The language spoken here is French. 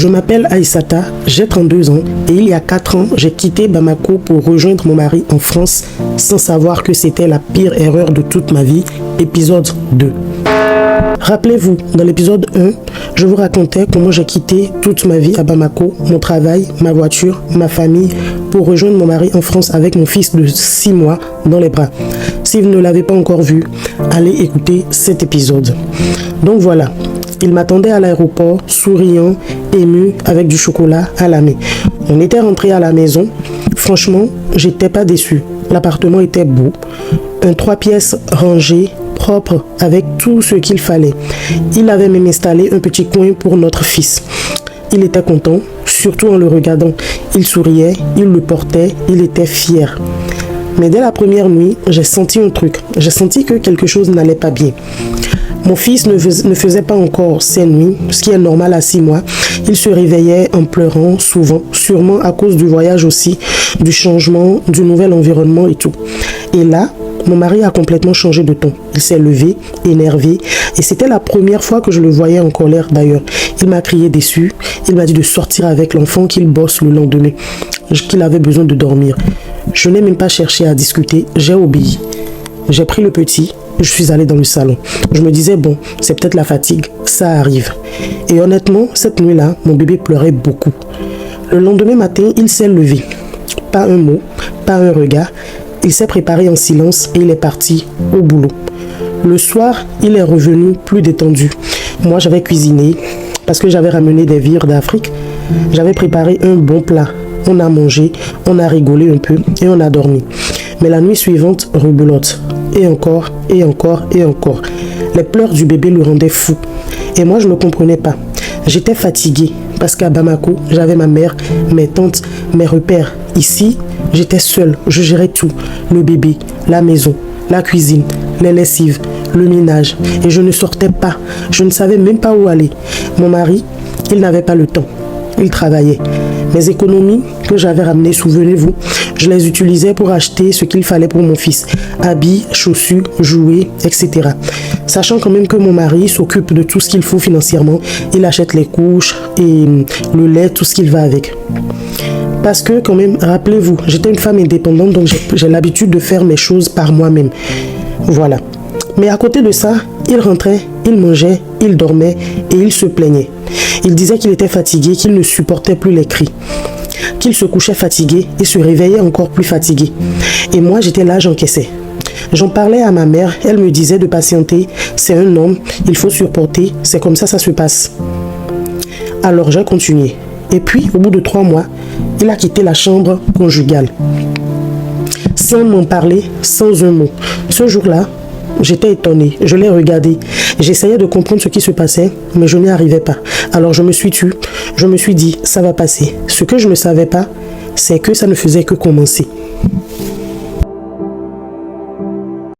Je m'appelle Aïssata, j'ai 32 ans et il y a 4 ans, j'ai quitté Bamako pour rejoindre mon mari en France sans savoir que c'était la pire erreur de toute ma vie. Épisode 2. Rappelez-vous, dans l'épisode 1, je vous racontais comment j'ai quitté toute ma vie à Bamako, mon travail, ma voiture, ma famille, pour rejoindre mon mari en France avec mon fils de 6 mois dans les bras. Si vous ne l'avez pas encore vu, allez écouter cet épisode. Donc voilà. Il m'attendait à l'aéroport, souriant, ému, avec du chocolat à la main. On était rentré à la maison. Franchement, j'étais pas déçu. L'appartement était beau. Un 3 pièces rangé, propre, avec tout ce qu'il fallait. Il avait même installé un petit coin pour notre fils. Il était content, surtout en le regardant. Il souriait, il le portait, il était fier. Mais dès la première nuit, j'ai senti un truc. J'ai senti que quelque chose n'allait pas bien. Mon fils ne faisait pas encore ses nuits, ce qui est normal à 6 mois. Il se réveillait en pleurant souvent, sûrement à cause du voyage aussi, du changement, du nouvel environnement et tout. Et là, mon mari a complètement changé de ton. Il s'est levé, énervé, et c'était la première fois que je le voyais en colère d'ailleurs. Il m'a crié déçu, il m'a dit de sortir avec l'enfant, qu'il bosse le lendemain, qu'il avait besoin de dormir. Je n'ai même pas cherché à discuter, j'ai obéi. J'ai pris le petit. Je suis allée dans le salon. Je me disais, bon, c'est peut-être la fatigue, ça arrive. Et honnêtement, cette nuit-là, mon bébé pleurait beaucoup. Le lendemain matin, il s'est levé. Pas un mot, pas un regard. Il s'est préparé en silence et il est parti au boulot. Le soir, il est revenu plus détendu. Moi, j'avais cuisiné parce que j'avais ramené des vires d'Afrique. J'avais préparé un bon plat. On a mangé, on a rigolé un peu et on a dormi. Mais la nuit suivante, rebelote. Et encore, et encore, et encore. Les pleurs du bébé le rendaient fou. Et moi, je ne comprenais pas. J'étais fatiguée parce qu'à Bamako, j'avais ma mère, mes tantes, mes repères. Ici, j'étais seule. Je gérais tout. Le bébé, la maison, la cuisine, les lessives, le ménage. Et je ne sortais pas. Je ne savais même pas où aller. Mon mari, il n'avait pas le temps. Il travaillait. Mes économies que j'avais ramenées, souvenez-vous, je les utilisais pour acheter ce qu'il fallait pour mon fils. Habits, chaussures, jouets, etc. Sachant quand même que mon mari s'occupe de tout ce qu'il faut financièrement. Il achète les couches et le lait, tout ce qu'il va avec. Parce que quand même, rappelez-vous, j'étais une femme indépendante, donc j'ai l'habitude de faire mes choses par moi-même. Voilà. Mais à côté de ça, il rentrait, il mangeait, il dormait et il se plaignait. Il disait qu'il était fatigué, qu'il ne supportait plus les cris, qu'il se couchait fatigué et se réveillait encore plus fatigué. Et moi, j'étais là, j'encaissais. J'en parlais à ma mère, elle me disait de patienter, c'est un homme, il faut supporter, c'est comme ça se passe. Alors j'ai continué. Et puis, au bout de 3 mois, il a quitté la chambre conjugale. Sans m'en parler, sans un mot. Ce jour-là, j'étais étonnée, je l'ai regardé. J'essayais de comprendre ce qui se passait, mais je n'y arrivais pas. Alors je me suis tue, je me suis dit, ça va passer. Ce que je ne savais pas, c'est que ça ne faisait que commencer.